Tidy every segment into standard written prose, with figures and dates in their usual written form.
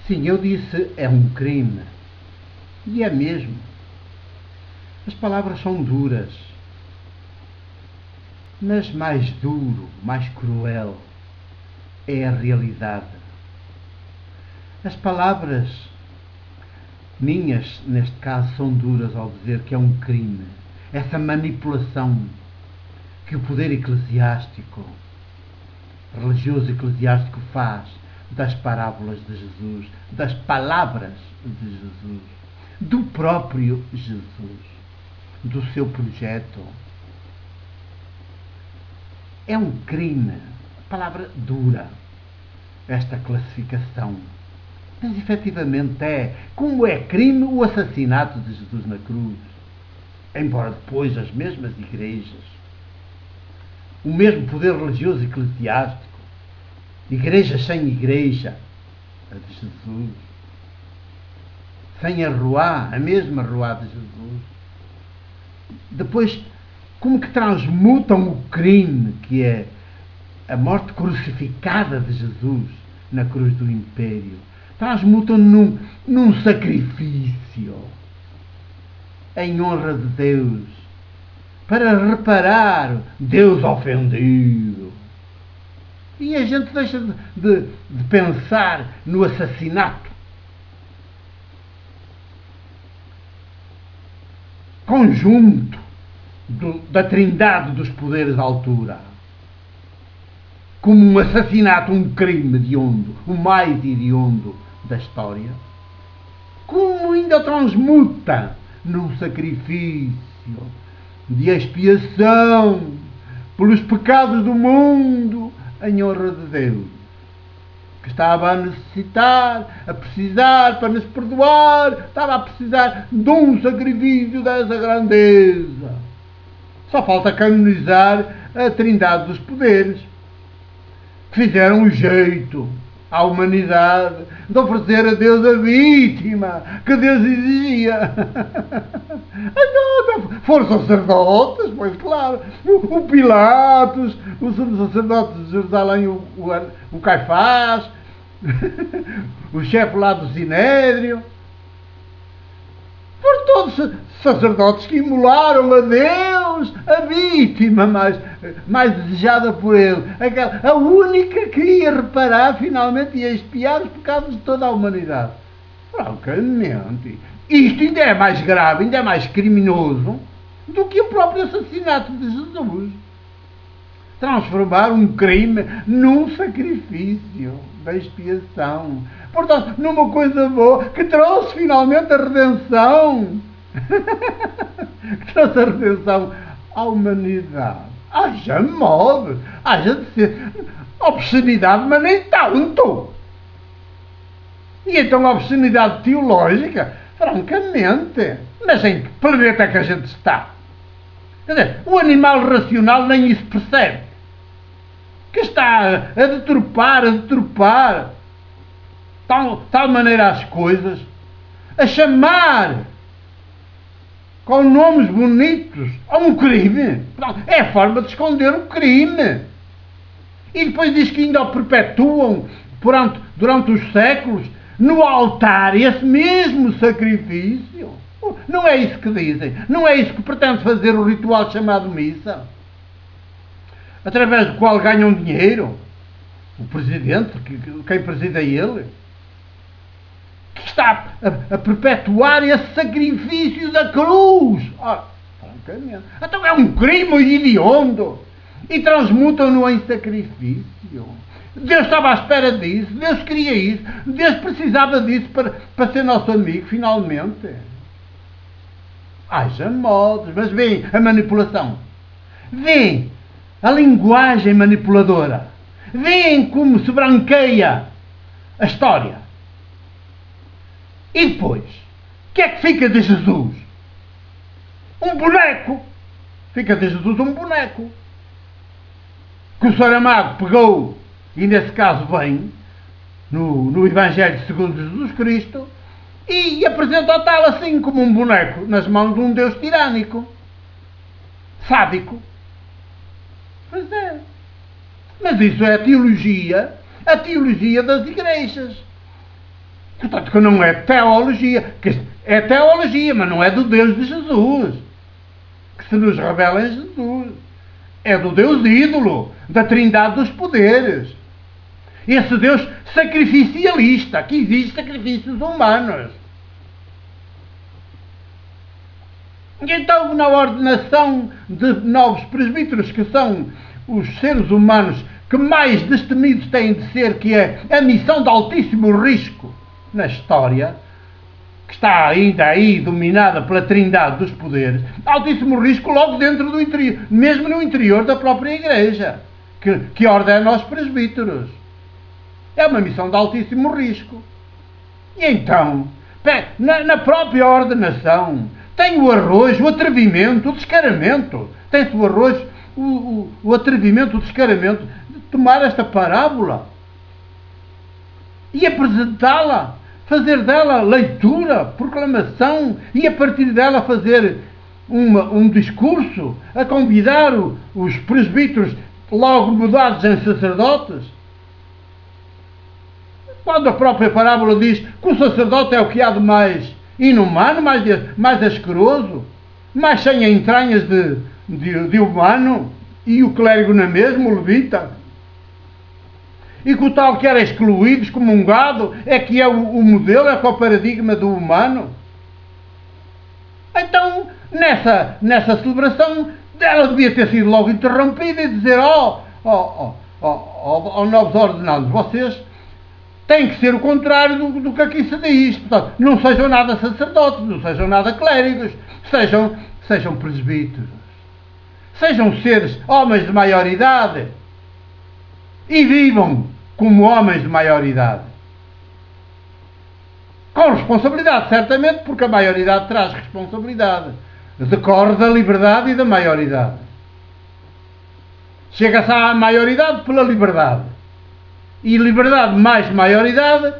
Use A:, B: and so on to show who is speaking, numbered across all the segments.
A: Sim, eu disse é um crime. E é mesmo. As palavras são duras. Mas mais duro, mais cruel é a realidade. As palavras minhas, neste caso, são duras ao dizer que é um crime. Essa manipulação que o poder eclesiástico, religioso eclesiástico, faz das parábolas de Jesus, das palavras de Jesus, do próprio Jesus, do seu projeto. É um crime. Palavra dura, esta classificação. Mas efetivamente é. Como é crime o assassinato de Jesus na cruz. Embora depois as mesmas igrejas, o mesmo poder religioso e eclesiástico, igrejas sem igreja, a de Jesus, sem a Ruá, a mesma Ruá de Jesus, depois como que transmutam o crime que é a morte crucificada de Jesus na cruz do Império, transmutam num sacrifício em honra de Deus, para reparar Deus ofendido. E a gente deixa de pensar no assassinato conjunto da trindade dos poderes à altura, como um assassinato, um crime hediondo, o mais hediondo da história, como ainda transmuta num sacrifício de expiação pelos pecados do mundo em honra de Deus, que estava a necessitar, a precisar, para nos perdoar, estava a precisar de um sacrifício dessa grandeza. Só falta canonizar a trindade dos poderes, que fizeram o jeito à humanidade de oferecer a Deus a vítima que Deus exigia. Então, foram sacerdotes, pois claro, o Pilatos, o sacerdote de Jerusalém, o Caifás, o chefe lá do Sinédrio. Foram todos sacerdotes que imolaram a Deus a vítima mais desejada por ele, a única que ia reparar finalmente e expiar os pecados de toda a humanidade. Francamente, isto ainda é mais grave, ainda é mais criminoso do que o próprio assassinato de Jesus. Transformar um crime num sacrifício da expiação. Portanto, numa coisa boa que trouxe finalmente a redenção. Que trouxe a redenção à humanidade. Haja modo, haja de ser obscenidade, mas nem tanto. E então a obscenidade teológica, francamente, mas em que planeta é que a gente está? Quer dizer, o animal racional nem isso percebe. Que está a deturpar, tal maneira as coisas, a chamar com nomes bonitos a um crime. É a forma de esconder o crime. E depois diz que ainda o perpetuam durante os séculos no altar esse mesmo sacrifício. Não é isso que dizem. Não é isso que pretende fazer o ritual chamado missa, através do qual ganham dinheiro o presidente, quem preside é ele, que está a perpetuar esse sacrifício da cruz. Francamente. Então é um crime hediondo e transmutam-no em sacrifício. Deus estava à espera disso, Deus queria isso, Deus precisava disso para ser nosso amigo, finalmente. Haja modos, mas vem a manipulação, vem a linguagem manipuladora, vem como se branqueia a história. E depois, o que é que fica de Jesus? Um boneco. Fica de Jesus um boneco. Que o Saramago pegou, e nesse caso vem, no Evangelho segundo Jesus Cristo, e apresenta tal assim como um boneco nas mãos de um Deus tirânico, sádico. Pois é. Mas isso é a teologia das igrejas. Portanto, que não é teologia, que é teologia, mas não é do Deus de Jesus, que se nos revela em Jesus. É do Deus ídolo, da Trindade dos poderes. Esse Deus sacrificialista, que exige sacrifícios humanos. E então, na ordenação de novos presbíteros, que são os seres humanos que mais destemidos têm de ser, que é a missão de altíssimo risco na história, que está ainda aí dominada pela Trindade dos poderes, altíssimo risco logo dentro do interior, mesmo no interior da própria Igreja, que ordena aos presbíteros. É uma missão de altíssimo risco. E então, na própria ordenação, tem o arrojo, o atrevimento, o descaramento. Tem-se o arrojo, o atrevimento, o descaramento de tomar esta parábola e apresentá-la, fazer dela leitura, proclamação, e a partir dela fazer um discurso, a convidar os presbíteros logo mudados em sacerdotes. Quando a própria parábola diz que o sacerdote é o que há de mais inumano, mais asqueroso, mais sem entranhas de humano, e o clérigo não é mesmo, o levita. E que o tal que era excluído, excomungado, é que é o modelo, é que é o paradigma do humano. Então, nessa celebração, ela devia ter sido logo interrompida e dizer: novos ordenandos, vocês têm que ser o contrário do que aqui se diz. Portanto, não sejam nada sacerdotes, não sejam nada clérigos, sejam presbíteros. Sejam seres, homens de maior idade, e vivam como homens de maior idade. Com responsabilidade, certamente, porque a maioridade traz responsabilidade. Decorre da liberdade e da maioridade. Chega-se à maioridade pela liberdade. E liberdade mais maioridade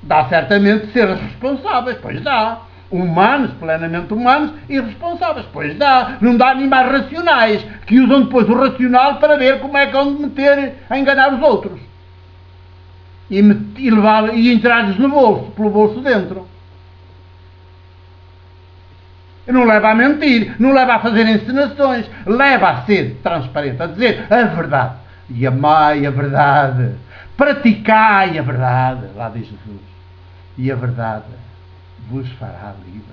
A: dá certamente ser responsáveis, pois dá. Humanos, plenamente humanos, e responsáveis, pois dá. Não dá animais racionais, que usam depois o racional para ver como é que vão meter a enganar os outros. E entrar-lhes no bolso, pelo bolso dentro. E não leva a mentir, não leva a fazer encenações, leva a ser transparente, a dizer a verdade. E amai a verdade, praticai a verdade, lá diz Jesus. E a verdade vos fará livres.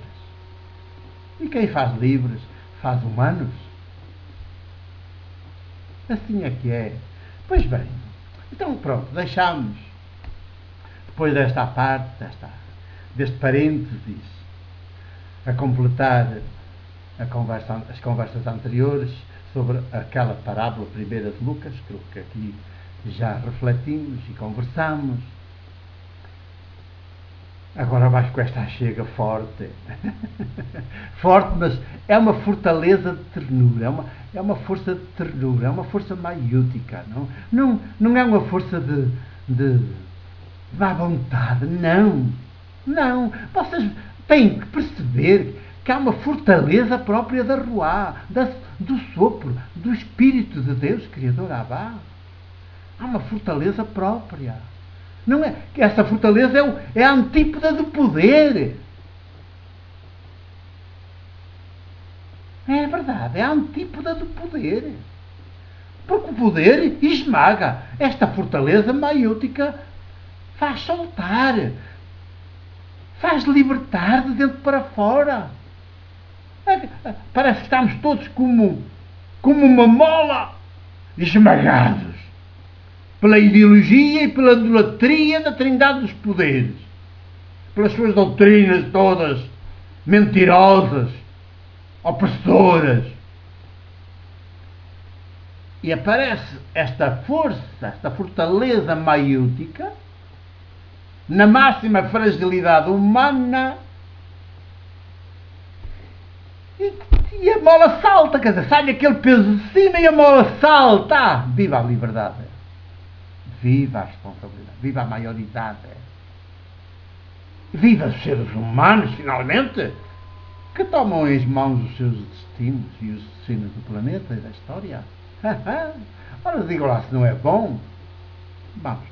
A: E quem faz livres, faz humanos. Assim é que é. Pois bem, então pronto, deixamos, depois desta parte, deste parênteses, a completar as conversas anteriores sobre aquela parábola primeira de Lucas, que aqui já refletimos e conversamos. Agora vais com esta chega forte. Forte, mas é uma fortaleza de ternura, é uma força de ternura, é uma força maiútica. Não é uma força de má vontade, não. Não. Vocês têm que perceber que há uma fortaleza própria da Ruá, do sopro, do Espírito de Deus, Criador Abá. Há uma fortaleza própria. Não é que essa fortaleza é a antípoda do poder. É verdade, é a antípoda do poder. Porque o poder esmaga. Esta fortaleza maiútica faz soltar, faz libertar de dentro para fora. Parece que estamos todos como uma mola, esmagados pela ideologia e pela idolatria da Trindade dos poderes, pelas suas doutrinas todas mentirosas, opressoras. E aparece esta força, esta fortaleza maiútica, na máxima fragilidade humana, e a mola salta, quer dizer, sai aquele peso de cima e a mola salta. Viva a liberdade! Viva a responsabilidade, viva a maioridade, viva os seres humanos, finalmente, que tomam em mãos os seus destinos e os destinos do planeta e da história. Ora, digo lá se não é bom. Vamos.